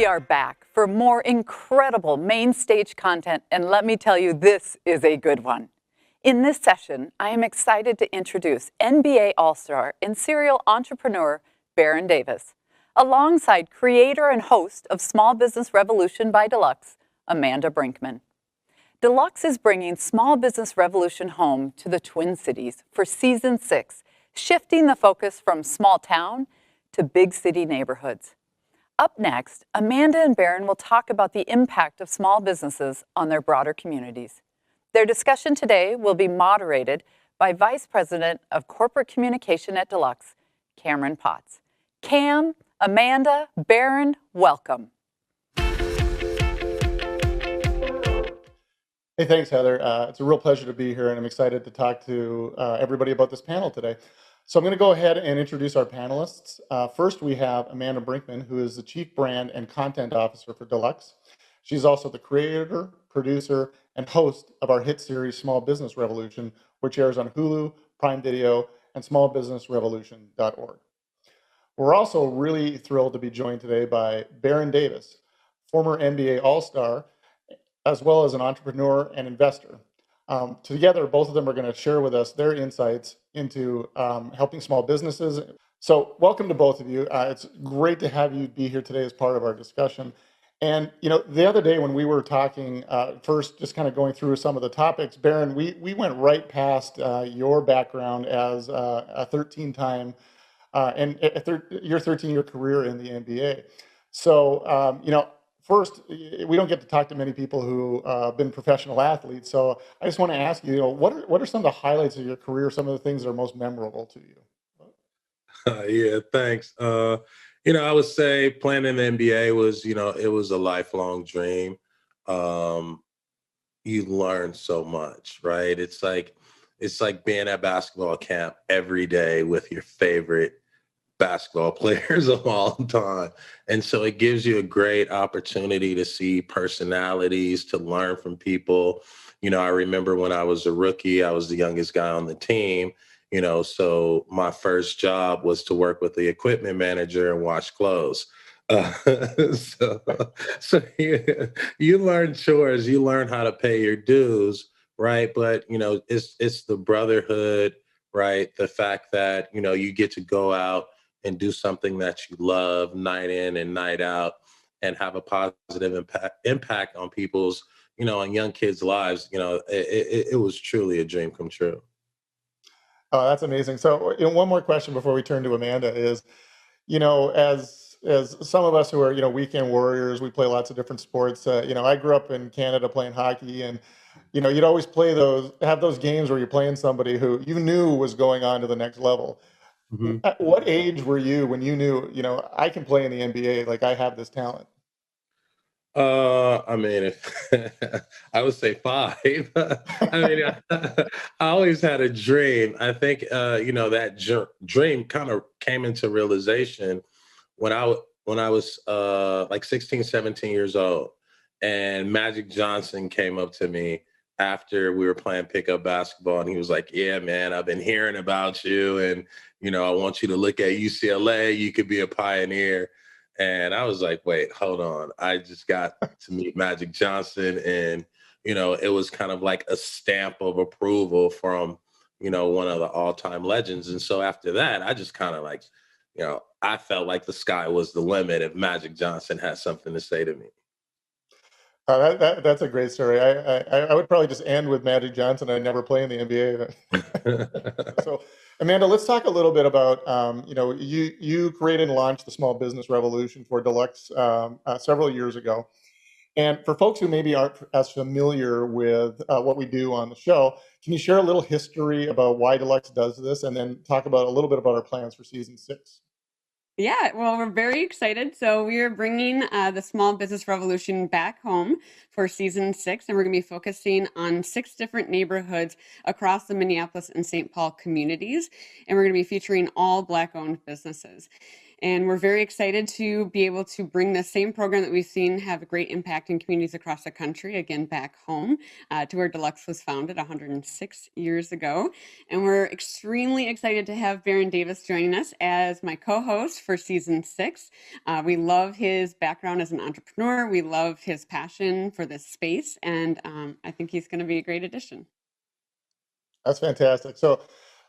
We are back for more incredible main stage content, and let me tell you, this is a good one. In this session, I am excited to introduce NBA All-Star and serial entrepreneur Baron Davis, alongside creator and host of Small Business Revolution by Deluxe, Amanda Brinkman. Deluxe is bringing Small Business Revolution home to the Twin Cities for Season 6, shifting the focus from small town to big city neighborhoods. Up next, Amanda and Baron will talk about the impact of small businesses on their broader communities. Their discussion today will be moderated by Vice President of Corporate Communication at Deluxe, Cameron Potts. Cam, Amanda, Baron, welcome. Hey, thanks, Heather. It's a real pleasure to be here, and I'm excited to talk to everybody about this panel today. So I'm going to go ahead and introduce our panelists. First, we have Amanda Brinkman, who is the Chief Brand and Content Officer for Deluxe. She's also the creator, producer, and host of our hit series, Small Business Revolution, which airs on Hulu, Prime Video, and smallbusinessrevolution.org. We're also really thrilled to be joined today by Baron Davis, former NBA All-Star, as well as an entrepreneur and investor. Together, both of them are going to share with us their insights into helping small businesses. So welcome to both of you. It's great to have you be here today as part of our discussion. And the other day when we were talking, first just kind of going through some of the topics, Baron, we went right past your background as a 13-time and your 13-year career in the NBA. So, first, we don't get to talk to many people who have been professional athletes. So I just want to ask you, what are some of the highlights of your career, some of the things that are most memorable to you? Yeah, thanks. I would say playing in the NBA was, it was a lifelong dream. You learn so much, right? It's like being at basketball camp every day with your favorite basketball players of all time. And so it gives you a great opportunity to see personalities, to learn from people. I remember when I was a rookie, I was the youngest guy on the team, so my first job was to work with the equipment manager and wash clothes. Uh, so so you learn chores, you learn how to pay your dues, right? But, it's the brotherhood, right? The fact that, you get to go out and do something that you love night in and night out and have a positive impact on people's, on young kids' lives. It was truly a dream come true. Oh, that's amazing. So, one more question before we turn to Amanda is, as some of us who are, weekend warriors, we play lots of different sports. I grew up in Canada playing hockey, and you'd always have those games where you're playing somebody who you knew was going on to the next level. Mhm. At what age were you when you knew, I can play in the NBA, like I have this talent? I mean, I would say five. I mean, I always had a dream. I think, that dream kind of came into realization when I was like 16, 17 years old, and Magic Johnson came up to me after we were playing pickup basketball, and he was like, "Yeah, man, I've been hearing about you, and I want you to look at UCLA. You could be a pioneer." And I was like, wait, hold on. I just got to meet Magic Johnson, and, it was kind of like a stamp of approval from, one of the all-time legends. And so after that, I just kind of like, I felt like the sky was the limit if Magic Johnson had something to say to me. That's a great story. I would probably just end with Magic Johnson. I never play in the NBA. So, Amanda, let's talk a little bit about, you created and launched the Small Business Revolution for Deluxe several years ago. And for folks who maybe aren't as familiar with what we do on the show, can you share a little history about why Deluxe does this, and then talk about a little bit about our plans for season 6? Yeah, well, we're very excited. So we are bringing the Small Business Revolution back home for season 6, and we're going to be focusing on 6 different neighborhoods across the Minneapolis and St. Paul communities, and we're going to be featuring all Black-owned businesses. And we're very excited to be able to bring the same program that we've seen have a great impact in communities across the country, again, back home to where Deluxe was founded 106 years ago. And we're extremely excited to have Baron Davis joining us as my co-host for season 6. We love his background as an entrepreneur. We love his passion for this space. And I think he's going to be a great addition. That's fantastic.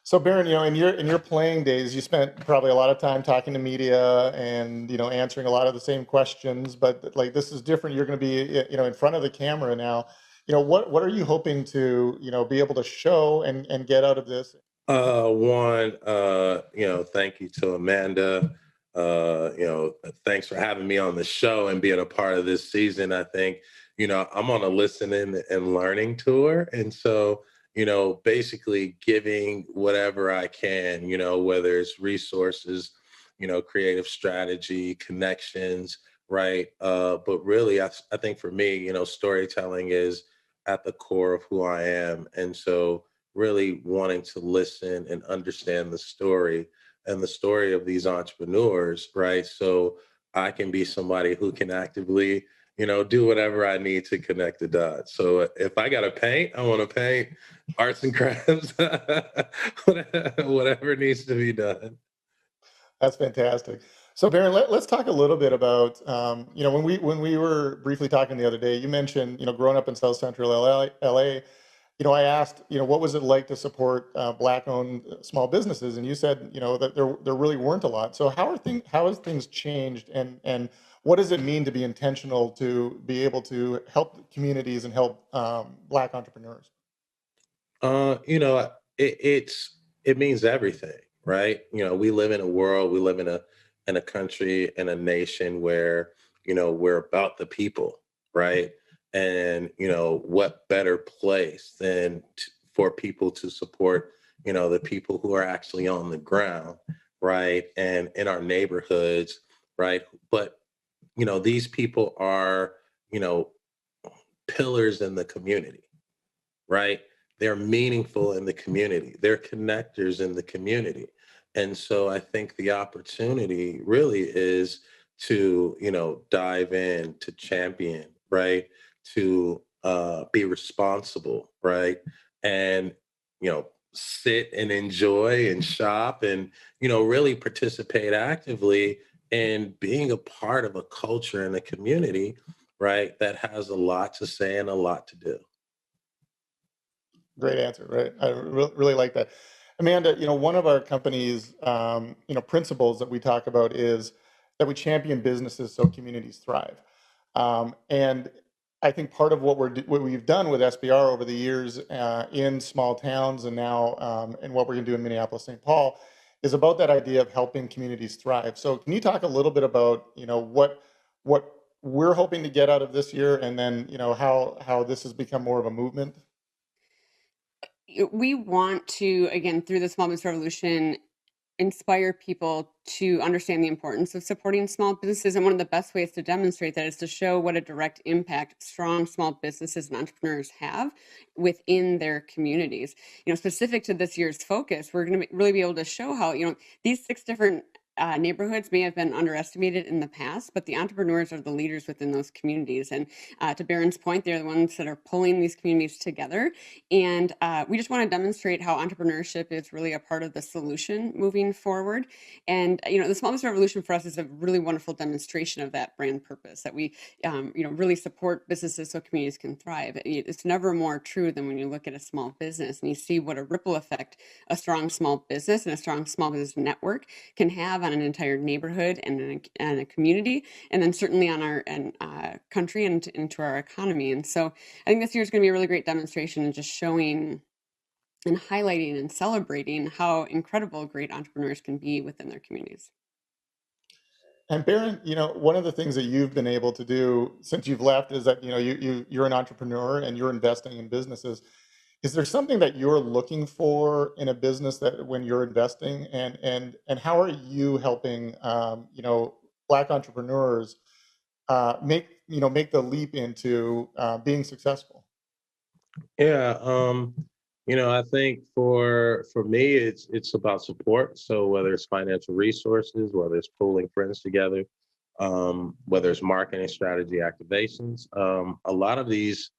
So Baron, in your playing days, you spent probably a lot of time talking to media and answering a lot of the same questions. But like this is different. You're going to be in front of the camera now. What are you hoping to be able to show and get out of this? Thank you to Amanda. Thanks for having me on the show and being a part of this season. I think I'm on a listening and learning tour, and so basically giving whatever I can, whether it's resources, creative strategy, connections, right? But really, I think for me, storytelling is at the core of who I am. And so really wanting to listen and understand the story and the story of these entrepreneurs, right? So I can be somebody who can actively do whatever I need to connect the dots. So if I got to paint, I want to paint arts and crafts, whatever needs to be done. That's fantastic. So Baron, let's talk a little bit about, when we were briefly talking the other day, you mentioned, growing up in South Central LA, I asked, what was it like to support Black-owned small businesses, and you said, that there really weren't a lot. So how has things changed, and what does it mean to be intentional to be able to help communities and help Black entrepreneurs? It means everything, right? We live in a world, we live in a country, in a nation where we're about the people, right? And what better place than for people to support the people who are actually on the ground, right? And in our neighborhoods, right? But these people are pillars in the community, right? They're meaningful in the community. They're connectors in the community. And so I think the opportunity really is to, dive in, to champion, right? To be responsible, right? And, sit and enjoy and shop and, really participate actively in being a part of a culture and a community, right? That has a lot to say and a lot to do. Great answer, right? I really like that. Amanda, one of our company's, principles that we talk about is that we champion businesses so communities thrive. And I think part of what what we've done with SBR over the years in small towns and now and what we're going to do in Minneapolis, St. Paul, is about that idea of helping communities thrive. So can you talk a little bit about, what we're hoping to get out of this year, and then, how this has become more of a movement? We want to, again, through the small business revolution, inspire people to understand the importance of supporting small businesses. And one of the best ways to demonstrate that is to show what a direct impact strong small businesses and entrepreneurs have within their communities. Specific to this year's focus, we're going to really be able to show how, these 6 different neighborhoods may have been underestimated in the past, but the entrepreneurs are the leaders within those communities. And to Baron's point, they're the ones that are pulling these communities together. And we just want to demonstrate how entrepreneurship is really a part of the solution moving forward. And, the Small Business Revolution for us is a really wonderful demonstration of that brand purpose, that we, really support businesses so communities can thrive. It's never more true than when you look at a small business and you see what a ripple effect a strong small business and a strong small business network can have on an entire neighborhood and a community, and then certainly on our country and into our economy. And so I think this year is going to be a really great demonstration and just showing and highlighting and celebrating how incredible great entrepreneurs can be within their communities. And Baron, one of the things that you've been able to do since you've left is that, you're an entrepreneur and you're investing in businesses. Is there something that you're looking for in a business that when you're investing, and how are you helping, Black entrepreneurs make the leap into being successful? Yeah. I think for me, it's about support. So whether it's financial resources, whether it's pulling friends together, whether it's marketing strategy activations, a lot of these,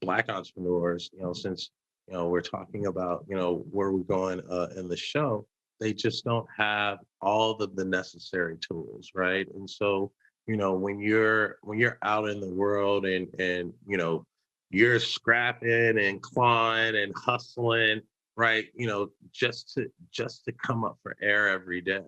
Black entrepreneurs, since we're talking about where we're going in the show, they just don't have all of the necessary tools, right? And so when you're out in the world and you're scrapping and clawing and hustling, right? Just to come up for air every day,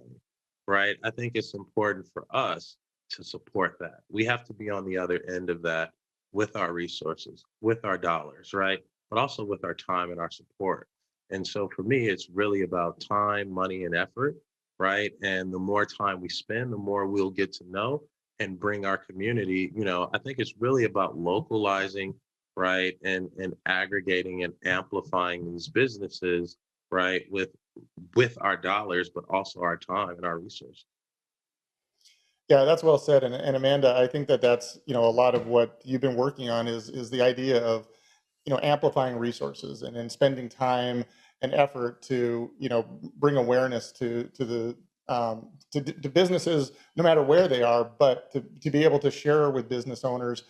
right? I think it's important for us to support that. We have to be on the other end of that with our resources, with our dollars, right? But also with our time and our support. And so for me, it's really about time, money, and effort, right? And the more time we spend, the more we'll get to know and bring our community. I think it's really about localizing, right, and aggregating and amplifying these businesses, right, with our dollars, but also our time and our resources. Yeah, that's well said. And Amanda, I think that that's, a lot of what you've been working on is the idea of, amplifying resources and spending time and effort to, bring awareness to businesses, no matter where they are, but to be able to share with business owners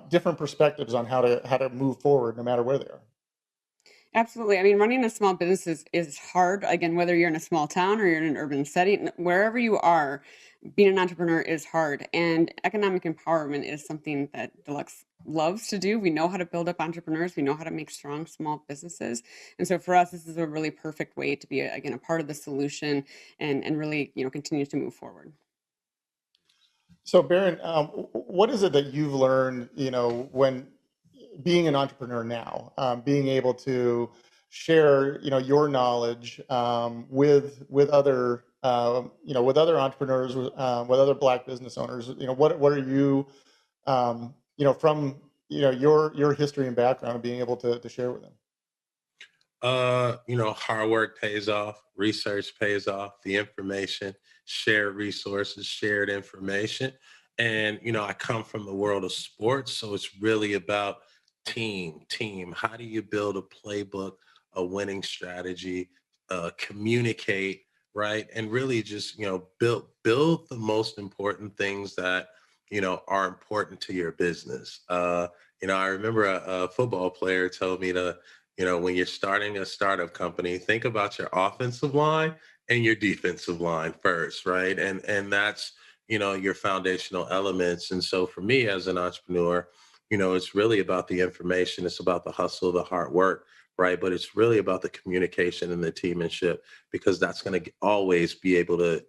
different perspectives on how to move forward, no matter where they are. Absolutely. I mean, running a small business is hard. Again, whether you're in a small town or you're in an urban setting, wherever you are, being an entrepreneur is hard. And economic empowerment is something that Deluxe loves to do. We know how to build up entrepreneurs. We know how to make strong small businesses. And so for us, this is a really perfect way to be, again, a part of the solution and really, continue to move forward. So, Baron, what is it that you've learned, when being an entrepreneur now, being able to share, your knowledge with other, with other entrepreneurs, with other Black business owners? What are you, from your history and background, being able to share with them? Hard work pays off, research pays off, the information, shared resources, shared information. And, I come from the world of sports, so it's really about team. How do you build a playbook, a winning strategy, communicate, right? And really just, build the most important things that, are important to your business. I remember a football player told me to, when you're starting a startup company, think about your offensive line and your defensive line first, right? And that's, your foundational elements. And so for me as an entrepreneur, it's really about the information, it's about the hustle, the hard work, right? But it's really about the communication and the teammanship, because that's going to always be able to,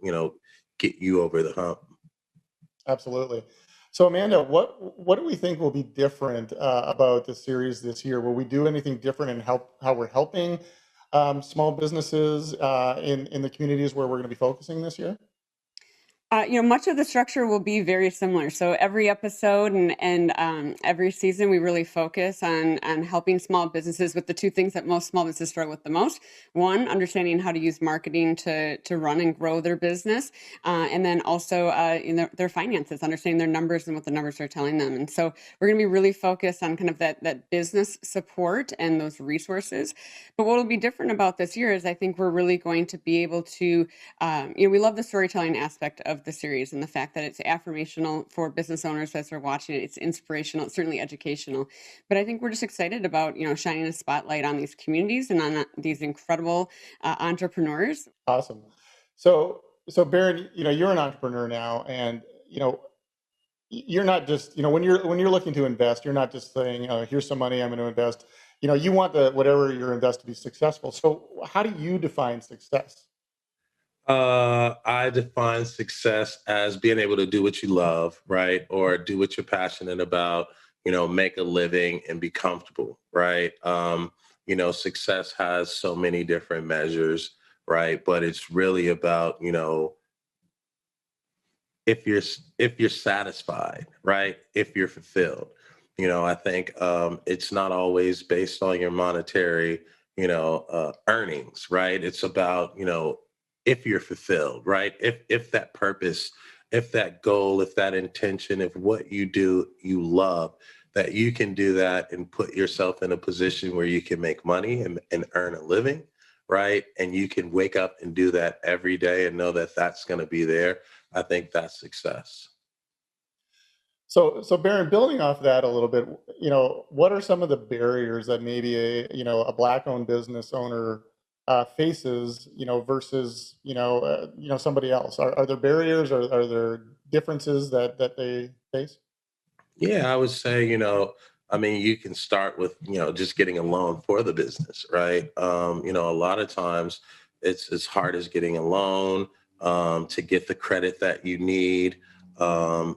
get you over the hump. Absolutely. So, Amanda, what do we think will be different about the series this year? Will we do anything different in how we're helping small businesses in the communities where we're going to be focusing this year? Much of the structure will be very similar. So every episode and every season, we really focus on helping small businesses with the two things that most small businesses struggle with the most. One, understanding how to use marketing to run and grow their business, and then also their finances, understanding their numbers and what the numbers are telling them. And so we're going to be really focused on kind of that business support and those resources. But what will be different about this year is I think we're really going to be able to, we love the storytelling aspect of the series and the fact that it's affirmational for business owners as they're watching it. It's inspirational, it's certainly educational. But I think we're just excited about, shining a spotlight on these communities and on these incredible entrepreneurs. Awesome. So Baron, you're an entrepreneur now, and you're not just, when you're looking to invest, you're not just saying, here's some money I'm going to invest. You want the whatever you're invest to be successful. So how do you define success? I define success as being able to do what you love, right? Or do what you're passionate about, make a living and be comfortable, right? Success has so many different measures, right? But it's really about, if you're satisfied, right? If you're fulfilled. I think it's not always based on your monetary, earnings, right? It's about, if you're fulfilled, right? If that purpose, if that goal, if that intention, if what you do you love, that you can do that and put yourself in a position where you can make money and earn a living, right? And you can wake up and do that every day and know that that's going to be there. I think that's success. So Baron, building off that a little bit, what are some of the barriers that maybe a black-owned business owner faces, versus, somebody else? Are there barriers, or are there differences that they face? Yeah, I would say, I mean, you can start with, just getting a loan for the business, right? A lot of times it's as hard as getting a loan to get the credit that you need. To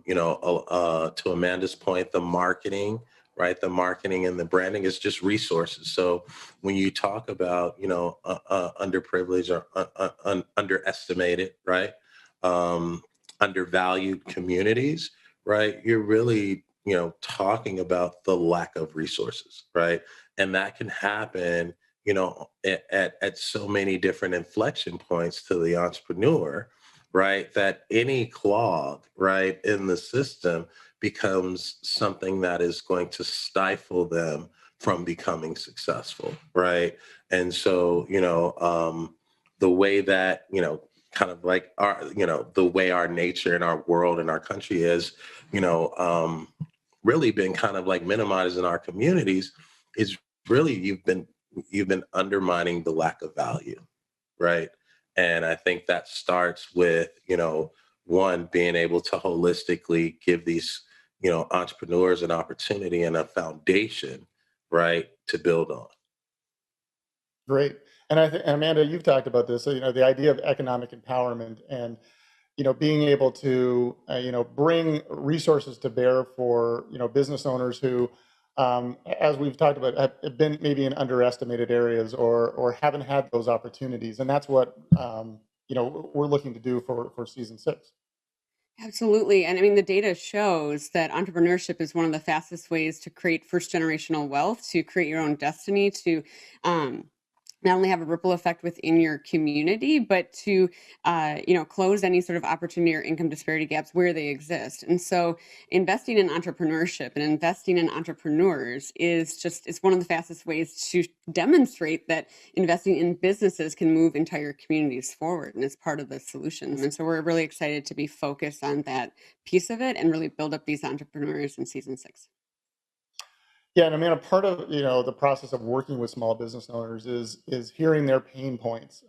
Amanda's point, the marketing, right? The marketing and the branding is just resources. So when you talk about, underprivileged or underestimated, right? Undervalued communities, right? You're really, talking about the lack of resources, right? And that can happen, at so many different inflection points to the entrepreneur, right? That any clog, right, in the system becomes something that is going to stifle them from becoming successful, right? And so, the way that, kind of like the way our nature and our world and our country is, really been kind of like minimized in our communities is really you've been undermining the lack of value, right? And I think that starts with, one, being able to holistically give these, entrepreneurs an opportunity and a foundation, right, to build on. Great. And I think, Amanda, you've talked about this, so, the idea of economic empowerment, and being able to, bring resources to bear for, business owners who, as we've talked about, have been maybe in underestimated areas, or haven't had those opportunities. And that's what, we're looking to do for season 6. Absolutely. And I mean, the data shows that entrepreneurship is one of the fastest ways to create first generational wealth, to create your own destiny, to um, not only have a ripple effect within your community, but to close any sort of opportunity or income disparity gaps where they exist. And so investing in entrepreneurship and investing in entrepreneurs it's one of the fastest ways to demonstrate that investing in businesses can move entire communities forward, and it's part of the solutions. And so we're really excited to be focused on that piece of it and really build up these entrepreneurs in season 6. Yeah, and I mean, a part of the process of working with small business owners is hearing their pain points.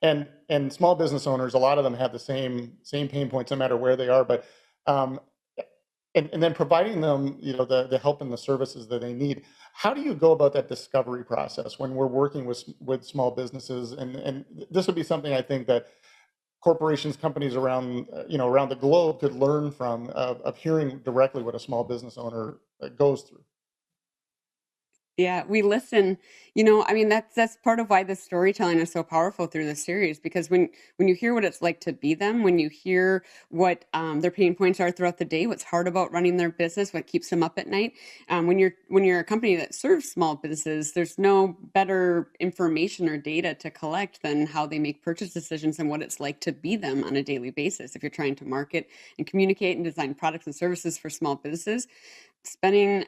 And small business owners, a lot of them have the same pain points no matter where they are. But um, and then providing them, the help and the services that they need. How do you go about that discovery process when we're working with small businesses? And this would be something I think that corporations, companies around around the globe could learn from, of hearing directly what a small business owner goes through. Yeah, we listen. I mean, that's part of why the storytelling is so powerful through the series, because when you hear what it's like to be them, when you hear what their pain points are throughout the day, what's hard about running their business, what keeps them up at night. When you're a company that serves small businesses, there's no better information or data to collect than how they make purchase decisions and what it's like to be them on a daily basis. If you're trying to market and communicate and design products and services for small businesses, spending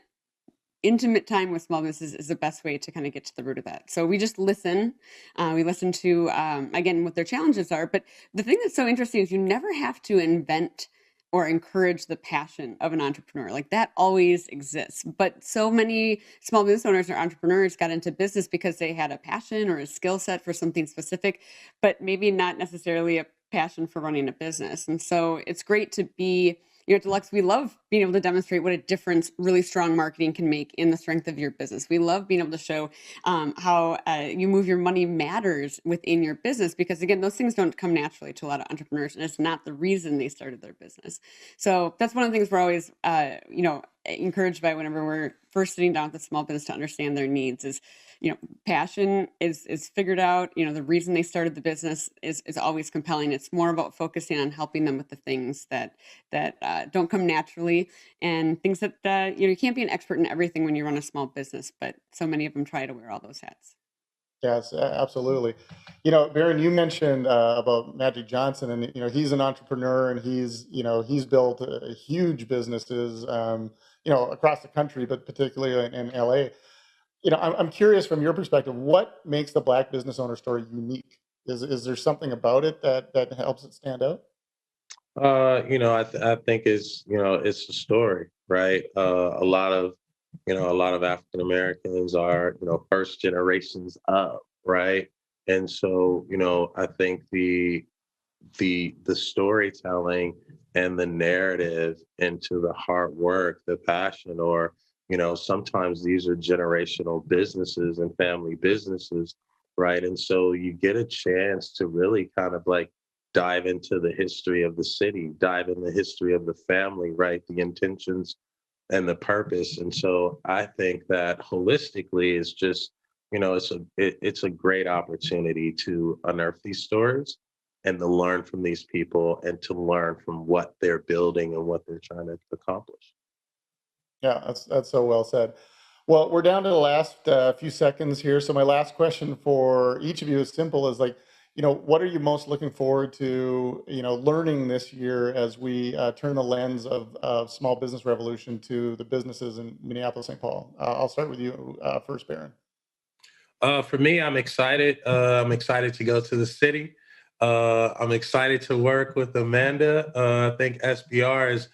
intimate time with small businesses is the best way to kind of get to the root of that. So we just listen. We listen to, again, what their challenges are. But the thing that's so interesting is you never have to invent or encourage the passion of an entrepreneur. Like, that always exists. But so many small business owners or entrepreneurs got into business because they had a passion or a skill set for something specific, but maybe not necessarily a passion for running a business. And so it's great to be, at Deluxe, we love being able to demonstrate what a difference really strong marketing can make in the strength of your business. We love being able to show how you move your money matters within your business, because again, those things don't come naturally to a lot of entrepreneurs, and it's not the reason they started their business. So that's one of the things we're always, encouraged by whenever we're first sitting down with a small business to understand their needs is, passion is figured out. The reason they started the business is always compelling. It's more about focusing on helping them with the things that don't come naturally, and things that you can't be an expert in everything when you run a small business, but so many of them try to wear all those hats. Yes, absolutely. Baron, you mentioned about Magic Johnson, and he's an entrepreneur, and he's built huge businesses. across the country, but particularly in LA. I'm curious from your perspective, what makes the Black business owner story unique? Is there something about it that helps it stand out? I think it's a story, right? A lot of African Americans are, first generations up, right? And so, I think the storytelling and the narrative into the hard work, the passion, or, sometimes these are generational businesses and family businesses, right? And so you get a chance to really kind of like dive into the history of the city, dive in the history of the family, right? The intentions and the purpose. And so I think that holistically is just, it's a great opportunity to unearth these stories and to learn from these people and to learn from what they're building and what they're trying to accomplish. Yeah, that's so well said. Well, we're down to the last few seconds here. So my last question for each of you is simple: is like, what are you most looking forward to, learning this year as we turn the lens of small business revolution to the businesses in Minneapolis, St. Paul? I'll start with you first, Baron. For me, I'm excited. I'm excited to go to the city. I'm excited to work with Amanda. I think SBR is,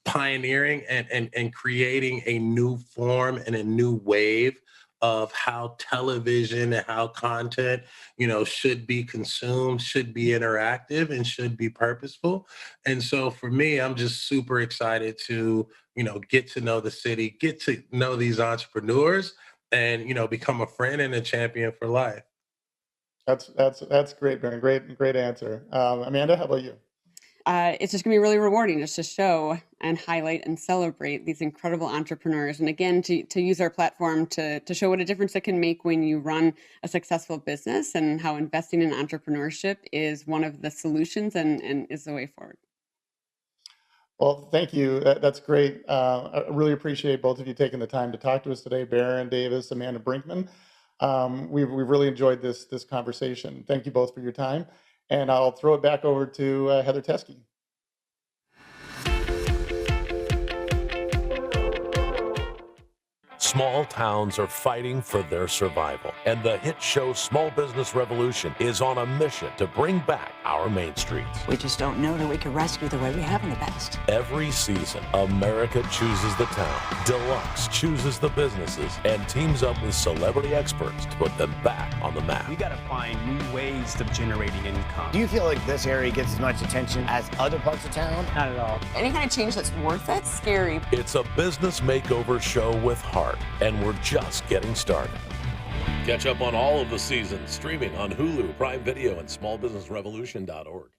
pioneering and creating a new form and a new wave of how television and how content, should be consumed, should be interactive, and should be purposeful. And so for me, I'm just super excited to, get to know the city, get to know these entrepreneurs, and, become a friend and a champion for life. That's great, Baron. Great answer. Amanda, how about you? It's just going to be really rewarding just to show and highlight and celebrate these incredible entrepreneurs. And again, to use our platform to show what a difference it can make when you run a successful business, and how investing in entrepreneurship is one of the solutions and is the way forward. Well, thank you. That's great. I really appreciate both of you taking the time to talk to us today, Baron Davis, Amanda Brinkman. We've really enjoyed this conversation. Thank you both for your time. And I'll throw it back over to Heather Teskey. Small towns are fighting for their survival, and the hit show Small Business Revolution is on a mission to bring back our main streets. We just don't know that we can rescue the way we have in the past. Every season, America chooses the town, Deluxe chooses the businesses, and teams up with celebrity experts to put them back on the map. We got to find new ways of generating income. Do you feel like this area gets as much attention as other parts of town? Not at all. Any kind of change that's worth it, scary. It's a business makeover show with heart, and we're just getting started. Catch up on all of the seasons streaming on Hulu, Prime Video, and smallbusinessrevolution.org.